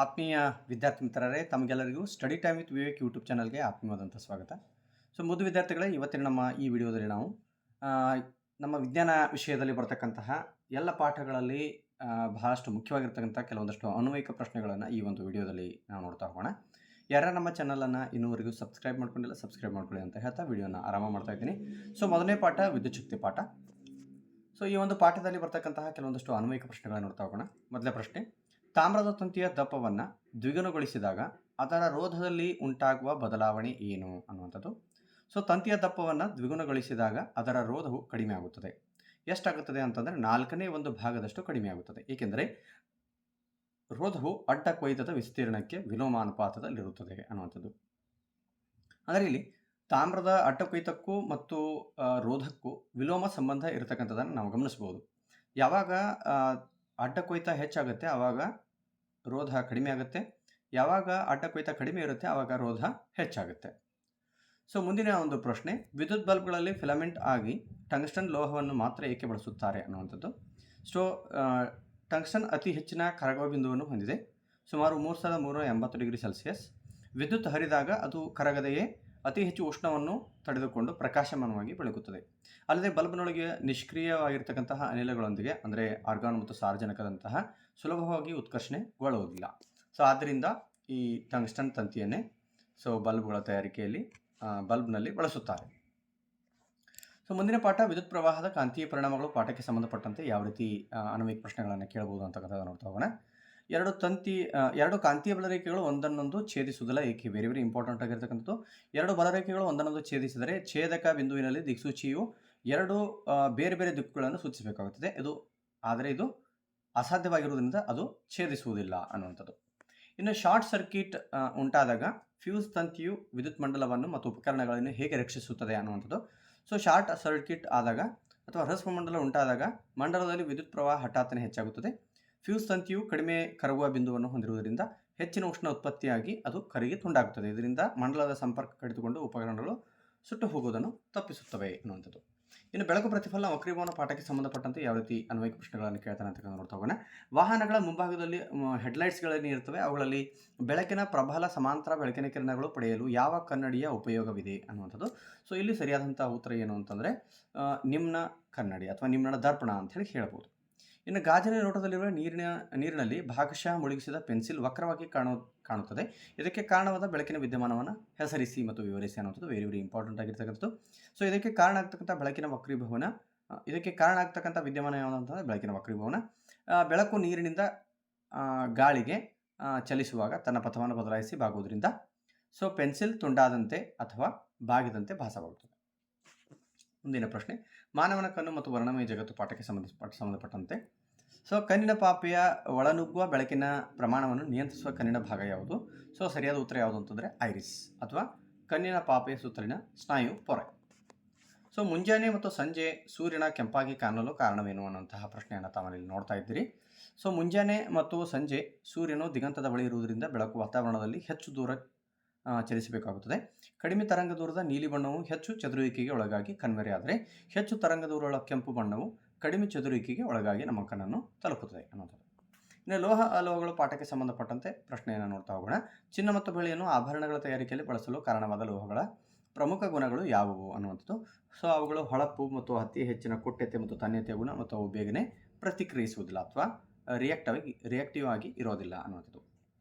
ಆತ್ಮೀಯ ವಿದ್ಯಾರ್ಥಿ ಮಿತ್ರರೇ, ತಮಗೆಲ್ಲರಿಗೂ study time with Vivek YouTube ಚಾನಲ್ಗೆ ಆತ್ಮೀಯವಾದಂಥ ಸ್ವಾಗತ. ಮುದ್ದು ವಿದ್ಯಾರ್ಥಿಗಳೇ, ಇವತ್ತಿನ ನಮ್ಮ ಈ ವಿಡಿಯೋದಲ್ಲಿ ನಾವು ಆ, ನಮ್ಮ ವಿಜ್ಞಾನ ವಿಷಯದಲ್ಲಿ ಬರ್ತಕ್ಕಂತಹ ಎಲ್ಲ ಪಾಠಗಳಲ್ಲಿ ಬಹಳಷ್ಟು ಮುಖ್ಯವಾಗಿರ್ತಕ್ಕಂಥ ಕೆಲವೊಂದಷ್ಟು ಅನ್ವಯಿಕ ಪ್ರಶ್ನೆಗಳನ್ನು ಈ ಒಂದು ವಿಡಿಯೋದಲ್ಲಿ ನಾವು ನೋಡ್ತಾ ಹೋಗೋಣ. ಯಾರ್ಯಾರು ನಮ್ಮ ಚಾನಲನ್ನು ಇನ್ನೂವರೆಗೂ ಸಬ್ಸ್ಕ್ರೈಬ್ ಮಾಡ್ಕೊಂಡಿಲ್ಲ, ಸಬ್ಸ್ಕ್ರೈಬ್ ಮಾಡ್ಕೊಳ್ಳಿ ಅಂತ ಹೇಳ್ತಾ ವಿಡಿಯೋನ ಆರಾಮ ಮಾಡ್ತಾ ಇದ್ದೀನಿ. ಮೊದಲನೇ ಪಾಠ ವಿದ್ಯುತ್ ಶಕ್ತಿ ಪಾಠ. ಈ ಒಂದು ಪಾಠದಲ್ಲಿ ಬರ್ತಕ್ಕಂತಹ ಕೆಲವೊಂದಷ್ಟು ಅನ್ವಯಿಕ ಪ್ರಶ್ನೆಗಳನ್ನು ನೋಡ್ತಾ ಹೋಗೋಣ. ಮೊದಲೇ ಪ್ರಶ್ನೆ: ತಾಮ್ರದ ತಂತಿಯ ದಪ್ಪವನ್ನು ದ್ವಿಗುಣಗೊಳಿಸಿದಾಗ ಅದರ ರೋಧದಲ್ಲಿ ಉಂಟಾಗುವ ಬದಲಾವಣೆ ಏನು ಅನ್ನುವಂಥದ್ದು. ತಂತಿಯ ದಪ್ಪವನ್ನು ದ್ವಿಗುಣಗೊಳಿಸಿದಾಗ ಅದರ ರೋಧವು ಕಡಿಮೆ ಆಗುತ್ತದೆ. ಎಷ್ಟಾಗುತ್ತದೆ ಅಂತಂದರೆ 4/1 ಭಾಗದಷ್ಟು ಕಡಿಮೆ ಆಗುತ್ತದೆ. ಏಕೆಂದರೆ ರೋಧವು ಅಡ್ಡ ಕೊಯ್ದದ ವಿಸ್ತೀರ್ಣಕ್ಕೆ ವಿಲೋಮಾನುಪಾತದಲ್ಲಿರುತ್ತದೆ ಅನ್ನುವಂಥದ್ದು. ಅಂದರೆ ಇಲ್ಲಿ ತಾಮ್ರದ ಅಡ್ಡ ಕೊಯ್ತಕ್ಕೂ ಮತ್ತು ರೋಧಕ್ಕೂ ವಿಲೋಮ ಸಂಬಂಧ ಇರತಕ್ಕಂಥದ್ದನ್ನು ನಾವು ಗಮನಿಸಬಹುದು. ಯಾವಾಗ ಅಡ್ಡ ಕೊಯ್ತ ಹೆಚ್ಚಾಗುತ್ತೆ ಆವಾಗ ರೋಧ ಕಡಿಮೆ ಆಗುತ್ತೆ, ಯಾವಾಗ ಅಡ್ಡ ಕೊಯ್ತ ಕಡಿಮೆ ಇರುತ್ತೆ ಆವಾಗ ರೋಧ ಹೆಚ್ಚಾಗುತ್ತೆ. ಮುಂದಿನ ಒಂದು ಪ್ರಶ್ನೆ: ವಿದ್ಯುತ್ ಬಲ್ಬ್ಗಳಲ್ಲಿ ಫಿಲಮೆಂಟ್ ಆಗಿ ಟಂಗ್ಸ್ಟನ್ ಲೋಹವನ್ನು ಮಾತ್ರ ಏಕೆ ಬಳಸುತ್ತಾರೆ ಅನ್ನುವಂಥದ್ದು. ಟಂಗ್ಸ್ಟನ್ ಅತಿ ಹೆಚ್ಚಿನ ಕರಗುವ ಬಿಂದುವನ್ನು ಹೊಂದಿದೆ, ಸುಮಾರು 3380 ಡಿಗ್ರಿ ಸೆಲ್ಸಿಯಸ್. ವಿದ್ಯುತ್ ಹರಿದಾಗ ಅದು ಕರಗದೆಯೇ ಅತಿ ಹೆಚ್ಚು ಉಷ್ಣವನ್ನು ತಡೆದುಕೊಂಡು ಪ್ರಕಾಶಮಾನವಾಗಿ ಬೆಳಗುತ್ತದೆ. ಅಲ್ಲದೆ ಬಲ್ಬ್ನೊಳಗೆ ನಿಷ್ಕ್ರಿಯವಾಗಿರ್ತಕ್ಕಂತಹ ಅನಿಲಗಳೊಂದಿಗೆ ಅಂದರೆ ಆರ್ಗಾನ್ ಮತ್ತು ಸಾರಜನಕದಂತಹ ಸುಲಭವಾಗಿ ಉತ್ಕರ್ಷಣೆಗೊಳ್ಳುವುದಿಲ್ಲ. ಆದ್ದರಿಂದ ಈ ಟಂಗ್ಸ್ಟನ್ ತಂತಿಯನ್ನೇ ಬಲ್ಬ್ಗಳ ತಯಾರಿಕೆಯಲ್ಲಿ ಬಲ್ಬ್ನಲ್ಲಿ ಬಳಸುತ್ತಾರೆ. ಮುಂದಿನ ಪಾಠ ವಿದ್ಯುತ್ ಪ್ರವಾಹದ ಕಾಂತೀಯ ಪರಿಣಾಮಗಳು. ಪಾಠಕ್ಕೆ ಸಂಬಂಧಪಟ್ಟಂತೆ ಯಾವ ರೀತಿ ಅನ್ವಯಿಕ ಪ್ರಶ್ನೆಗಳನ್ನು ಕೇಳಬಹುದು ಅಂತಕ್ಕಂಥದ್ದು ನೋಡ್ತಾ ಹೋಗೋಣ. ಎರಡು ಕಾಂತೀಯ ಬಲರೇಖೆಗಳು ಒಂದನ್ನೊಂದು ಛೇದಿಸುವುದಿಲ್ಲ. ಏಕೆ? ವೆರಿ ವೆರಿ ಇಂಪಾರ್ಟೆಂಟ್ ಆಗಿರ್ತಕ್ಕಂಥದ್ದು. ಎರಡು ಬಲರೇಖೆಗಳು ಒಂದನ್ನೊಂದು ಛೇದಿಸಿದರೆ ಛೇದಕ ಬಿಂದುವಿನಲ್ಲಿ ದಿಕ್ಸೂಚಿಯು ಎರಡು ಬೇರೆ ಬೇರೆ ದಿಕ್ಕುಗಳನ್ನು ಸೂಚಿಸಬೇಕಾಗುತ್ತದೆ. ಆದರೆ ಇದು ಅಸಾಧ್ಯವಾಗಿರುವುದರಿಂದ ಅದು ಛೇದಿಸುವುದಿಲ್ಲ ಅನ್ನುವಂಥದ್ದು. ಇನ್ನು ಶಾರ್ಟ್ ಸರ್ಕ್ಯೂಟ್ ಉಂಟಾದಾಗ ಫ್ಯೂಸ್ ತಂತಿಯು ವಿದ್ಯುತ್ ಮಂಡಲವನ್ನು ಮತ್ತು ಉಪಕರಣಗಳನ್ನು ಹೇಗೆ ರಕ್ಷಿಸುತ್ತದೆ ಅನ್ನುವಂಥದ್ದು. ಶಾರ್ಟ್ ಸರ್ಕ್ಯೂಟ್ ಆದಾಗ ಅಥವಾ ಹ್ರಸ್ವ ಮಂಡಲ ಉಂಟಾದಾಗ ಮಂಡಲದಲ್ಲಿ ವಿದ್ಯುತ್ ಪ್ರವಾಹ ಹಠಾತ್ತನೆ ಹೆಚ್ಚಾಗುತ್ತದೆ. ಫ್ಯೂಸ್ ತಂತಿಯು ಕಡಿಮೆ ಕರಗುವ ಬಿಂದುವನ್ನು ಹೊಂದಿರುವುದರಿಂದ ಹೆಚ್ಚಿನ ಉಷ್ಣ ಉತ್ಪತ್ತಿಯಾಗಿ ಅದು ಕರಿಗೆ ತುಂಡಾಗುತ್ತದೆ. ಇದರಿಂದ ಮಂಡಲದ ಸಂಪರ್ಕ ಕಡಿತುಕೊಂಡು ಉಪಕರಣಗಳು ಸುಟ್ಟು ಹೋಗುವುದನ್ನು ತಪ್ಪಿಸುತ್ತವೆ ಅನ್ನುವಂಥದ್ದು. ಇನ್ನು ಬೆಳಕು ಪ್ರತಿಫಲನ ವಕ್ರೀಭವನ ಪಾಠಕ್ಕೆ ಸಂಬಂಧಪಟ್ಟಂತೆ ಯಾವ ರೀತಿ ಅನ್ವಯಿಕ ಪ್ರಶ್ನೆಗಳನ್ನು ಕೇಳ್ತಾನೆ ಅಂತ ನೋಡ್ತಾ ಹೋಗೋಣ. ವಾಹನಗಳ ಮುಂಭಾಗದಲ್ಲಿ ಹೆಡ್ಲೈಟ್ಸ್ಗಳೇನು ಇರ್ತವೆ, ಅವುಗಳಲ್ಲಿ ಬೆಳಕಿನ ಪ್ರಬಲ ಸಮಾಂತರ ಬೆಳಕಿನ ಕಿರಣಗಳು ಪಡೆಯಲು ಯಾವ ಕನ್ನಡಿಯ ಉಪಯೋಗವಿದೆ ಅನ್ನುವಂಥದ್ದು. ಇಲ್ಲಿ ಸರಿಯಾದಂಥ ಉತ್ತರ ಏನು ಅಂತಂದರೆ ನಿಮ್ನ ಕನ್ನಡಿ ಅಥವಾ ನಿಮ್ನ ದರ್ಪಣ ಅಂತ ಹೇಳಿ ಹೇಳ್ಬೋದು. ಇನ್ನು ಗಾಜಿನ ಲೋಟದಲ್ಲಿರುವ ನೀರಿನಲ್ಲಿ ಭಾಗಶಃ ಮುಳುಗಿಸಿದ ಪೆನ್ಸಿಲ್ ವಕ್ರವಾಗಿ ಕಾಣುತ್ತದೆ. ಇದಕ್ಕೆ ಕಾರಣವಾದ ಬೆಳಕಿನ ವಿದ್ಯಮಾನವನ್ನು ಹೆಸರಿಸಿ ಮತ್ತು ವಿವರಿಸಿ ಅನ್ನುವಂಥದ್ದು ವೆರಿ ವೆರಿ ಇಂಪಾರ್ಟೆಂಟ್ ಆಗಿರ್ತಕ್ಕಂಥದ್ದು. ಇದಕ್ಕೆ ಕಾರಣ ಆಗ್ತಕ್ಕಂಥ ಬೆಳಕಿನ ವಕ್ರೀಭವನ, ಇದಕ್ಕೆ ಕಾರಣ ಆಗ್ತಕ್ಕಂಥ ವಿದ್ಯಮಾನ ಯಾವುದಂತಂದರೆ ಬೆಳಕಿನ ವಕ್ರೀಭವನ. ಬೆಳಕು ನೀರಿನಿಂದ ಗಾಳಿಗೆ ಚಲಿಸುವಾಗ ತನ್ನ ಪಥವನ್ನು ಬದಲಾಯಿಸಿ ಬಾಗುವುದರಿಂದ ಪೆನ್ಸಿಲ್ ತುಂಡಾದಂತೆ ಅಥವಾ ಬಾಗಿದಂತೆ ಭಾಸವಾಗುತ್ತದೆ. ಮುಂದಿನ ಪ್ರಶ್ನೆ: ಮಾನವನ ಕಣ್ಣು ಮತ್ತು ವರ್ಣಮಯ ಜಗತ್ತು ಪಾಠಕ್ಕೆ ಸಂಬಂಧಪಟ್ಟಂತೆ ಕಣ್ಣಿನ ಪಾಪೆಯ ಒಳನುಗ್ಗುವ ಬೆಳಕಿನ ಪ್ರಮಾಣವನ್ನು ನಿಯಂತ್ರಿಸುವ ಕಣ್ಣಿನ ಭಾಗ ಯಾವುದು? ಸರಿಯಾದ ಉತ್ತರ ಯಾವುದು ಅಂತಂದರೆ ಐರಿಸ್ ಅಥವಾ ಕಣ್ಣಿನ ಪಾಪೆಯ ಸುತ್ತಲಿನ ಸ್ನಾಯು ಪೊರೆ. ಮುಂಜಾನೆ ಮತ್ತು ಸಂಜೆ ಸೂರ್ಯನ ಕೆಂಪಾಗಿ ಕಾಣಲು ಕಾರಣವೇನು ಅನ್ನುವಂತಹ ಪ್ರಶ್ನೆಯನ್ನು ತಾವಲ್ಲಿ ನೋಡ್ತಾ ಇದ್ದೀರಿ. ಮುಂಜಾನೆ ಮತ್ತು ಸಂಜೆ ಸೂರ್ಯನು ದಿಗಂತದ ಬಳಿ ಇರುವುದರಿಂದ ಬೆಳಕು ವಾತಾವರಣದಲ್ಲಿ ಹೆಚ್ಚು ದೂರ ಚಲಿಸಬೇಕಾಗುತ್ತದೆ. ಕಡಿಮೆ ತರಂಗ ದೂರದ ನೀಲಿ ಬಣ್ಣವು ಹೆಚ್ಚು ಚದುರುವಿಕೆಗೆ ಒಳಗಾಗಿ ಕಣ್ಮರೆಯಾದರೆ ಹೆಚ್ಚು ತರಂಗ ದೂರಗಳ ಕೆಂಪು ಬಣ್ಣವು ಕಡಿಮೆ ಚದುರುವಿಕೆಗೆ ಒಳಗಾಗಿ ನಮ್ಮ ಕಣ್ಣನ್ನು ತಲುಪುತ್ತದೆ ಅನ್ನೋದು. ಇನ್ನು ಲೋಹ ಅಲೋಹಗಳು ಪಾಠಕ್ಕೆ ಸಂಬಂಧಪಟ್ಟಂತೆ ಪ್ರಶ್ನೆಯನ್ನು ನೋಡ್ತಾ ಹೋಗೋಣ. ಚಿನ್ನ ಮತ್ತು ಬೆಳ್ಳಿಯನ್ನು ಆಭರಣಗಳ ತಯಾರಿಕೆಯಲ್ಲಿ ಬಳಸಲು ಕಾರಣವಾದ ಲೋಹಗಳ ಪ್ರಮುಖ ಗುಣಗಳು ಯಾವುವು ಅನ್ನುವಂಥದ್ದು. ಅವುಗಳು ಹೊಳಪು ಮತ್ತು ಅತಿ ಹೆಚ್ಚಿನ ಕುಟ್ಯತೆ ಮತ್ತು ತನ್ಯತೆಯ ಗುಣ ಮತ್ತು ಅವು ಬೇಗನೆ ಪ್ರತಿಕ್ರಿಯಿಸುವುದಿಲ್ಲ ಅಥವಾ ರಿಯಾಕ್ಟಿವ್ ಆಗಿ ಇರೋದಿಲ್ಲ ಅನ್ನುವಂಥದ್ದು.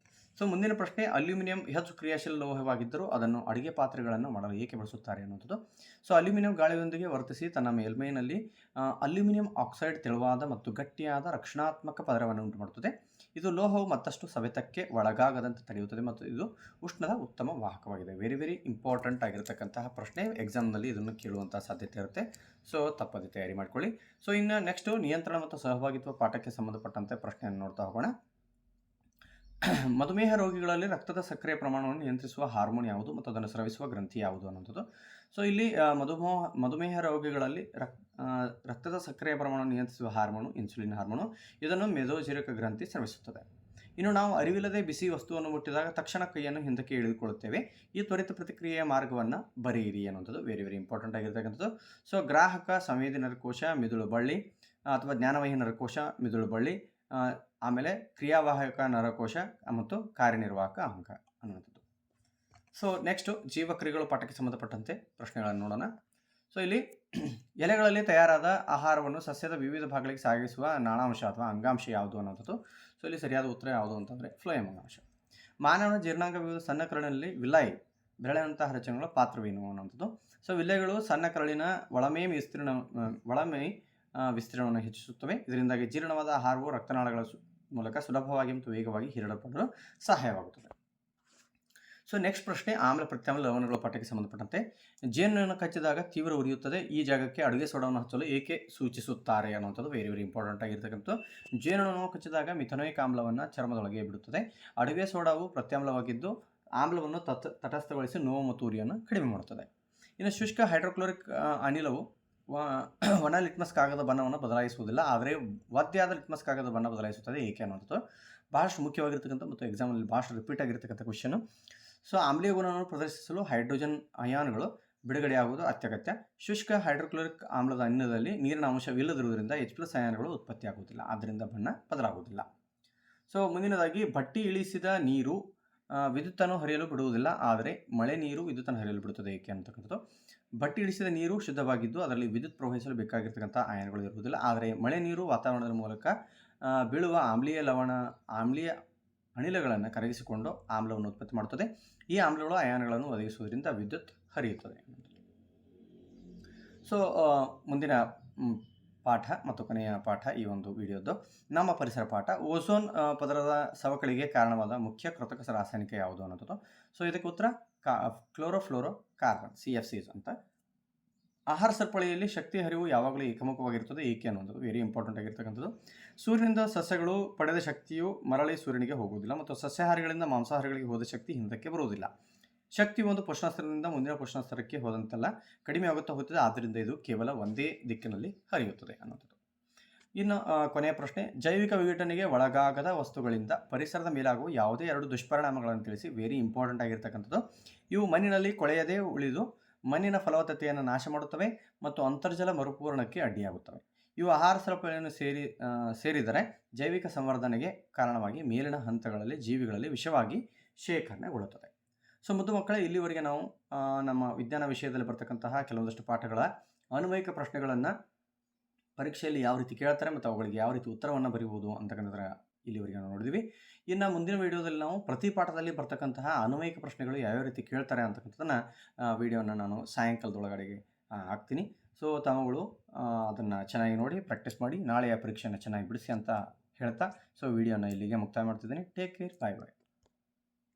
ಮುಂದಿನ ಪ್ರಶ್ನೆ: ಅಲ್ಯೂಮಿನಿಯಂ ಹೆಚ್ಚು ಕ್ರಿಯಾಶೀಲ ಲೋಹವಾಗಿದ್ದರೂ ಅದನ್ನು ಅಡುಗೆ ಪಾತ್ರೆಗಳನ್ನು ಮಾಡಲು ಏಕೆ ಬಳಸುತ್ತಾರೆ ಅನ್ನುವಂಥದ್ದು. ಅಲ್ಯೂಮಿನಿಯಂ ಗಾಳಿಯೊಂದಿಗೆ ವರ್ತಿಸಿ ತನ್ನ ಮೇಲ್ಮೈನಲ್ಲಿ ಅಲ್ಯೂಮಿನಿಯಂ ಆಕ್ಸೈಡ್ ತೆಳುವಾದ ಮತ್ತು ಗಟ್ಟಿಯಾದ ರಕ್ಷಣಾತ್ಮಕ ಪದರವನ್ನು ಉಂಟುಮಾಡುತ್ತದೆ. ಇದು ಲೋಹವು ಮತ್ತಷ್ಟು ಸವೆತಕ್ಕೆ ಒಳಗಾಗದಂತೆ ತಡೆಯುತ್ತದೆ ಮತ್ತು ಇದು ಉಷ್ಣದ ಉತ್ತಮ ವಾಹಕವಾಗಿದೆ. ವೆರಿ ವೆರಿ ಇಂಪಾರ್ಟೆಂಟ್ ಆಗಿರತಕ್ಕಂತಹ ಪ್ರಶ್ನೆ. ಎಕ್ಸಾಮ್ನಲ್ಲಿ ಇದನ್ನು ಕೇಳುವಂತಹ ಸಾಧ್ಯತೆ ಇರುತ್ತೆ. ತಪ್ಪದೆ ತಯಾರಿ ಮಾಡ್ಕೊಳ್ಳಿ. ಇನ್ನು ನೆಕ್ಸ್ಟು ನಿಯಂತ್ರಣ ಮತ್ತು ಸಹಭಾಗಿತ್ವ ಪಾಠಕ್ಕೆ ಸಂಬಂಧಪಟ್ಟಂತೆ ಪ್ರಶ್ನೆಯನ್ನು ನೋಡ್ತಾ ಹೋಗೋಣ. ಮಧುಮೇಹ ರೋಗಿಗಳಲ್ಲಿ ರಕ್ತದ ಸಕ್ಕರೆಯ ಪ್ರಮಾಣವನ್ನು ನಿಯಂತ್ರಿಸುವ ಹಾರ್ಮೋನ್ ಯಾವುದು ಮತ್ತು ಅದನ್ನು ಸ್ರವಿಸುವ ಗ್ರಂಥಿ ಯಾವುದು ಅನ್ನುವಂಥದ್ದು. ಇಲ್ಲಿ ಮಧುಮೇಹ ರೋಗಿಗಳಲ್ಲಿ ರಕ್ತದ ಸಕ್ಕರೆಯ ಪ್ರಮಾಣವನ್ನು ನಿಯಂತ್ರಿಸುವ ಹಾರ್ಮೋನು ಇನ್ಸುಲಿನ್ ಹಾರ್ಮೋನು. ಇದನ್ನು ಮೆದೋಜೀರಕ ಗ್ರಂಥಿ ಸ್ರವಿಸುತ್ತದೆ. ಇನ್ನು ನಾವು ಅರಿವಿಲ್ಲದೆ ಬಿಸಿ ವಸ್ತುವನ್ನು ಮುಟ್ಟಿದಾಗ ತಕ್ಷಣ ಕೈಯನ್ನು ಹಿಂದಕ್ಕೆ ಎಳೆದುಕೊಳ್ಳುತ್ತೇವೆ. ಈ ತ್ವರಿತ ಪ್ರತಿಕ್ರಿಯೆಯ ಮಾರ್ಗವನ್ನು ಬರೆಯಿರಿ ಅನ್ನುವಂಥದ್ದು ವೆರಿ ವೆರಿ ಇಂಪಾರ್ಟೆಂಟ್ ಆಗಿರ್ತಕ್ಕಂಥದ್ದು. ಗ್ರಾಹಕ ಸಂವೇದಿ ನರಕೋಶ ಮಿದುಳು ಬಳ್ಳಿ ಅಥವಾ ಜ್ಞಾನವಹಿ ನರಕೋಶ ಮಿದುಳು ಬಳ್ಳಿ, ಆಮೇಲೆ ಕ್ರಿಯಾವಾಹಕ ನರಕೋಶ ಮತ್ತು ಕಾರ್ಯನಿರ್ವಾಹಕ ಅಂಗ ಅನ್ನುವಂಥದ್ದು. ಸೊ ನೆಕ್ಸ್ಟು ಜೀವಕ್ರಿಯೆಗಳು ಪಾಠಕ್ಕೆ ಸಂಬಂಧಪಟ್ಟಂತೆ ಪ್ರಶ್ನೆಗಳನ್ನು ನೋಡೋಣ. ಸೊ ಇಲ್ಲಿ ಎಲೆಗಳಲ್ಲಿ ತಯಾರಾದ ಆಹಾರವನ್ನು ಸಸ್ಯದ ವಿವಿಧ ಭಾಗಗಳಿಗೆ ಸಾಗಿಸುವ ನಾಳಾಂಶ ಅಥವಾ ಅಂಗಾಂಶ ಯಾವುದು ಅನ್ನೋಂಥದ್ದು. ಸೊ ಇಲ್ಲಿ ಸರಿಯಾದ ಉತ್ತರ ಯಾವುದು ಅಂತಂದರೆ ಫ್ಲೋಯಮ್ ಅಂಗಾಂಶ. ಮಾನವನ ಜೀರ್ಣಾಂಗ ವಿವಿಧ ಸಣ್ಣ ಕರಳಿನಲ್ಲಿ ವಿಲೈ ಬೆರಳಿನಂತಹ ರಚನೆಗಳ ಪಾತ್ರವೇನು ಅನ್ನೋಂಥದ್ದು. ಸೊ ವಿಲೆಗಳು ಸಣ್ಣ ಕರಳಿನ ಒಳಮೈ ವಿಸ್ತೀರ್ಣವನ್ನು ಹೆಚ್ಚಿಸುತ್ತವೆ. ಇದರಿಂದಾಗಿ ಜೀರ್ಣವಾದ ಆಹಾರವು ರಕ್ತನಾಳಗಳ ಮೂಲಕ ಸುಲಭವಾಗಿ ಮತ್ತು ವೇಗವಾಗಿ ಹೀರಲ್ಪಡಲು ಸಹಾಯವಾಗುತ್ತದೆ. ಸೊ ನೆಕ್ಸ್ಟ್ ಪ್ರಶ್ನೆ ಆಮ್ಲ ಪ್ರತ್ಯಾಮ್ಲ ಲವಣಗಳ ಪಾಠಕ್ಕೆ ಸಂಬಂಧಪಟ್ಟಂತೆ ಜೇನನ್ನು ಕಚ್ಚಿದಾಗ ತೀವ್ರ ಉರಿಯುತ್ತದೆ. ಈ ಜಾಗಕ್ಕೆ ಅಡುಗೆ ಸೋಡಾವನ್ನು ಹಚ್ಚಲು ಏಕೆ ಸೂಚಿಸುತ್ತಾರೆ ಅನ್ನುವಂಥದ್ದು ವೆರಿ ವೆರಿ ಇಂಪಾರ್ಟೆಂಟ್ ಆಗಿರ್ತಕ್ಕಂಥ. ಜೇನನ್ನು ಕಚ್ಚಿದಾಗ ಮಿಥನೋಯಿಕ್ ಆಮ್ಲವನ್ನು ಚರ್ಮದೊಳಗೆ ಬಿಡುತ್ತದೆ. ಅಡುಗೆ ಸೋಡಾವು ಪ್ರತ್ಯಾಮ್ಲವಾಗಿದ್ದು ಆಮ್ಲವನ್ನು ತಟಸ್ಥಗೊಳಿಸಿ ನೋವು ಮತ್ತು ಉರಿಯನ್ನು ಕಡಿಮೆ ಮಾಡುತ್ತದೆ. ಇನ್ನು ಶುಷ್ಕ ಹೈಡ್ರೋಕ್ಲೋರಿಕ್ ಅನಿಲವು ಒಣ ಲಿಟ್ಮಸ್ ಕಾಗದ ಬಣ್ಣವನ್ನು ಬದಲಾಯಿಸುವುದಿಲ್ಲ, ಆದರೆ ಒದ್ದೆಯಾದ ಲಿಟ್ಮಸ್ ಕಾಗದ ಬಣ್ಣ ಬದಲಾಯಿಸುತ್ತದೆ ಏಕೆ ಅನ್ನೋಂಥದ್ದು ಭಾಳಷ್ಟು ಮುಖ್ಯವಾಗಿರ್ತಕ್ಕಂಥ ಮತ್ತು ಎಕ್ಸಾಮಲ್ಲಿ ಭಾಳಷ್ಟು ರಿಪೀಟ್ ಆಗಿರ್ತಕ್ಕಂಥ ಕ್ವಶನು. ಸೊ ಆಮ್ಲೀಯ ಗುಣವನ್ನು ಪ್ರದರ್ಶಿಸಲು ಹೈಡ್ರೋಜನ್ ಅಯಾನ್ಗಳು ಬಿಡುಗಡೆಯಾಗುವುದು ಅತ್ಯಗತ್ಯ. ಶುಷ್ಕ ಹೈಡ್ರೋಕ್ಲೋರಿಕ್ ಆಮ್ಲದ ಅನಿಲದಲ್ಲಿ ನೀರಿನ ಅಂಶವಿಲ್ಲದಿರುವುದರಿಂದ H+ ಅಯಾನ್ಗಳು ಉತ್ಪತ್ತಿಯಾಗುವುದಿಲ್ಲ, ಆದ್ದರಿಂದ ಬಣ್ಣ ಬದಲಾಗುವುದಿಲ್ಲ. ಸೊ ಮುಂದಿನದಾಗಿ ಬಟ್ಟಿ ಇಳಿಸಿದ ನೀರು ವಿದ್ಯುತ್ತನ್ನು ಹರಿಯಲು ಬಿಡುವುದಿಲ್ಲ, ಆದರೆ ಮಳೆ ನೀರು ವಿದ್ಯುತ್ತನ್ನು ಹರಿಯಲು ಬಿಡುತ್ತದೆ ಏಕೆ ಅಂತಕ್ಕಂಥದ್ದು. ಬಟ್ಟಿ ಇಳಿಸಿದ ನೀರು ಶುದ್ಧವಾಗಿದ್ದು ಅದರಲ್ಲಿ ವಿದ್ಯುತ್ ಪ್ರವಹಿಸಲು ಬೇಕಾಗಿರ್ತಕ್ಕಂಥ ಅಯಾನ್ಗಳು ಇರುವುದಿಲ್ಲ, ಆದರೆ ಮಳೆ ನೀರು ವಾತಾವರಣದ ಮೂಲಕ ಬೀಳುವ ಆಮ್ಲೀಯ ಅನಿಲಗಳನ್ನು ಕರಗಿಸಿಕೊಂಡು ಆಮ್ಲವನ್ನು ಉತ್ಪತ್ತಿ ಮಾಡುತ್ತದೆ. ಈ ಆಮ್ಲಗಳು ಅಯಾನ್ಗಳನ್ನು ಒದಗಿಸುವುದರಿಂದ ವಿದ್ಯುತ್ ಹರಿಯುತ್ತದೆ. ಸೊ ಮುಂದಿನ ಪಾಠ ಮತ್ತು ಕೊನೆಯ ಪಾಠ ಈ ಒಂದು ವಿಡಿಯೋದು ನಮ್ಮ ಪರಿಸರ ಪಾಠ. ಓಝೋನ್ ಪದರದ ಸವಕಳಿಗೆ ಕಾರಣವಾದ ಮುಖ್ಯ ಕೃತಕ ರಾಸಾಯನಿಕ ಯಾವುದು ಅನ್ನೋದು. ಸೊ ಇದಕ್ಕೆ ಉತ್ತರ ಕ್ಲೋರೋಫ್ಲೋರೋ ಕಾರ್ಬನ್ CFCs ಅಂತ. ಆಹಾರ ಸರಪಳಿಯಲ್ಲಿ ಶಕ್ತಿ ಹರಿವು ಯಾವಾಗಲೂ ಏಕಮುಖವಾಗಿರುತ್ತದೆ ಏಕೆ ಅನ್ನೋದು ವೆರಿ ಇಂಪಾರ್ಟೆಂಟ್ ಆಗಿರ್ತಕ್ಕಂಥದ್ದು. ಸೂರ್ಯನಿಂದ ಸಸ್ಯಗಳು ಪಡೆದ ಶಕ್ತಿಯು ಮರಳಿ ಸೂರ್ಯನಿಗೆ ಹೋಗುವುದಿಲ್ಲ ಮತ್ತು ಸಸ್ಯಾಹಾರಿಗಳಿಂದ ಮಾಂಸಾಹಾರಿಗಳಿಗೆ ಹೋದ ಶಕ್ತಿ ಹಿಂದಕ್ಕೆ ಬರುವುದಿಲ್ಲ. ಶಕ್ತಿ ಒಂದು ಪೋಷಣಾಸ್ತರದಿಂದ ಮುಂದಿನ ಪೋಷಣಾಸ್ತರಕ್ಕೆ ಹೋದಂತೆಲ್ಲ ಕಡಿಮೆ ಆಗುತ್ತಾ ಹೋಗ್ತದೆ, ಆದ್ದರಿಂದ ಇದು ಕೇವಲ ಒಂದೇ ದಿಕ್ಕಿನಲ್ಲಿ ಹರಿಯುತ್ತದೆ ಅನ್ನೋದು. ಇನ್ನು ಕೊನೆಯ ಪ್ರಶ್ನೆ, ಜೈವಿಕ ವಿಘಟನೆಗೆ ಒಳಗಾಗದ ವಸ್ತುಗಳಿಂದ ಪರಿಸರದ ಮೇಲಾಗುವ ಯಾವುದೇ 2 ದುಷ್ಪರಿಣಾಮಗಳನ್ನು ತಿಳಿಸಿ. ವೆರಿ ಇಂಪಾರ್ಟೆಂಟ್ ಆಗಿರ್ತಕ್ಕಂಥದ್ದು. ಇವು ಮಣ್ಣಿನಲ್ಲಿ ಕೊಳೆಯದೇ ಉಳಿದು ಮಣ್ಣಿನ ಫಲವತ್ತತೆಯನ್ನು ನಾಶ ಮಾಡುತ್ತವೆ ಮತ್ತು ಅಂತರ್ಜಲ ಮರುಪೂರಣಕ್ಕೆ ಅಡ್ಡಿಯಾಗುತ್ತವೆ. ಇವು ಆಹಾರ ಸರಪಳಿಯನ್ನು ಸೇರಿದರೆ ಜೈವಿಕ ಸಂವರ್ಧನೆಗೆ ಕಾರಣವಾಗಿ ಮೇಲಿನ ಹಂತಗಳಲ್ಲಿ ಜೀವಿಗಳಲ್ಲಿ ವಿಷವಾಗಿ ಶೇಖರಣೆಗೊಳ್ಳುತ್ತದೆ. ಸೊ ಮುದ್ದು ಮಕ್ಕಳೇ, ಇಲ್ಲಿವರೆಗೆ ನಾವು ನಮ್ಮ ವಿಜ್ಞಾನ ವಿಷಯದಲ್ಲಿ ಬರ್ತಕ್ಕಂತಹ ಕೆಲವೊಂದಷ್ಟು ಪಾಠಗಳ ಅನ್ವಯಿಕ ಪ್ರಶ್ನೆಗಳನ್ನು ಪರೀಕ್ಷೆಯಲ್ಲಿ ಯಾವ ರೀತಿ ಕೇಳ್ತಾರೆ ಮತ್ತು ಅವುಗಳಿಗೆ ಯಾವ ರೀತಿ ಉತ್ತರವನ್ನು ಬರೀಬೋದು ಅಂತಕ್ಕಂಥದ್ರ ಇಲ್ಲಿವರೆಗೆ ನಾವು ನೋಡಿದ್ವಿ. ಇನ್ನು ಮುಂದಿನ ವೀಡಿಯೋದಲ್ಲಿ ನಾವು ಪ್ರತಿ ಪಾಠದಲ್ಲಿ ಬರ್ತಕ್ಕಂತಹ ಅನ್ವಯಿಕ ಪ್ರಶ್ನೆಗಳು ಯಾವ್ಯಾವ ರೀತಿ ಕೇಳ್ತಾರೆ ಅಂತಕ್ಕಂಥದ್ದನ್ನು ವಿಡಿಯೋನ ನಾನು ಸಾಯಂಕಾಲದೊಳಗಡೆಗೆ ಹಾಕ್ತೀನಿ. ಸೊ ತಾವುಗಳು ಅದನ್ನು ಚೆನ್ನಾಗಿ ನೋಡಿ ಪ್ರಾಕ್ಟೀಸ್ ಮಾಡಿ ನಾಳೆಯ ಪರೀಕ್ಷೆಯನ್ನು ಚೆನ್ನಾಗಿ ಬಿಡಿಸಿ ಅಂತ ಹೇಳ್ತಾ ಸೊ ವಿಡಿಯೋನ ಇಲ್ಲಿಗೆ ಮುಕ್ತಾಯ ಮಾಡ್ತಿದ್ದೀನಿ. ಟೇಕ್ ಕೇರ್, ಬಾಯ್ ಬಾಯ್.